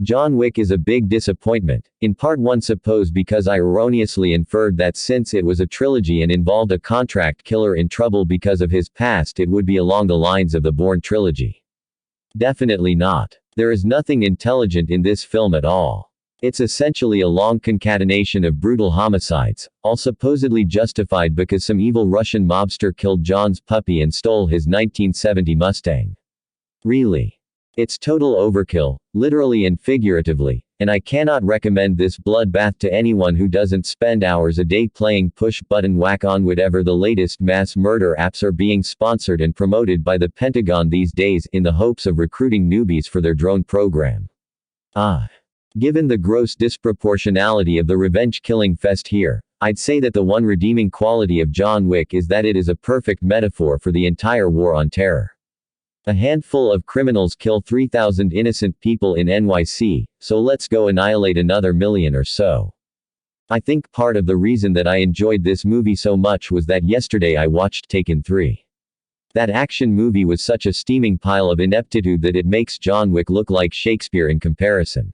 John Wick is a big disappointment, in part one suppose because I erroneously inferred that since it was a trilogy and involved a contract killer in trouble because of his past it would be along the lines of the Bourne trilogy. Definitely not. There is nothing intelligent in this film at all. It's essentially a long concatenation of brutal homicides, all supposedly justified because some evil Russian mobster killed John's puppy and stole his 1970 Mustang. Really? It's total overkill, literally and figuratively, and I cannot recommend this bloodbath to anyone who doesn't spend hours a day playing push-button whack on whatever the latest mass murder apps are being sponsored and promoted by the Pentagon these days in the hopes of recruiting newbies for their drone program. Given the gross disproportionality of the revenge-killing fest here, I'd say that the one redeeming quality of John Wick is that it is a perfect metaphor for the entire war on terror. A handful of criminals kill 3,000 innocent people in NYC, so let's go annihilate another million or so. I think part of the reason that I enjoyed this movie so much was that yesterday I watched Taken 3. That action movie was such a steaming pile of ineptitude that it makes John Wick look like Shakespeare in comparison.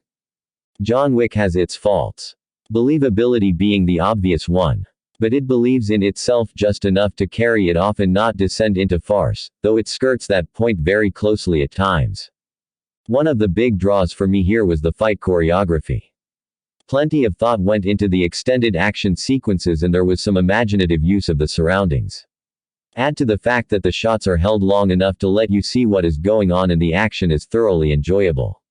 John Wick has its faults. Believability being the obvious one. But it believes in itself just enough to carry it off and not descend into farce, though it skirts that point very closely at times. One of the big draws for me here was the fight choreography. Plenty of thought went into the extended action sequences and there was some imaginative use of the surroundings. Add to the fact that the shots are held long enough to let you see what is going on and the action is thoroughly enjoyable.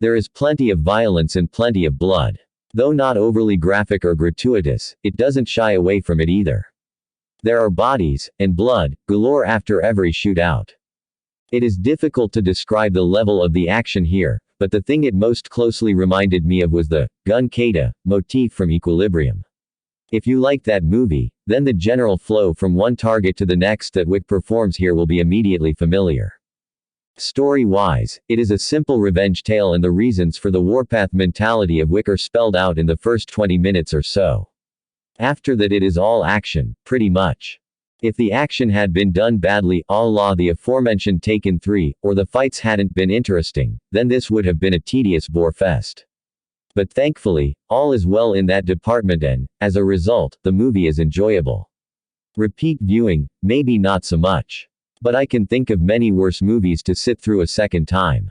There is plenty of violence and plenty of blood. Though not overly graphic or gratuitous, it doesn't shy away from it either. There are bodies, and blood, galore after every shootout. It is difficult to describe the level of the action here, but the thing it most closely reminded me of was the gun kata motif from Equilibrium. If you like that movie, then the general flow from one target to the next that Wick performs here will be immediately familiar. Story-wise, it is a simple revenge tale and the reasons for the warpath mentality of Wick are spelled out in the first 20 minutes or so. After that it is all action, pretty much. If the action had been done badly, a la the aforementioned Taken 3, or the fights hadn't been interesting, then this would have been a tedious bore fest. But thankfully, all is well in that department and, as a result, the movie is enjoyable. Repeat viewing, maybe not so much. But I can think of many worse movies to sit through a second time.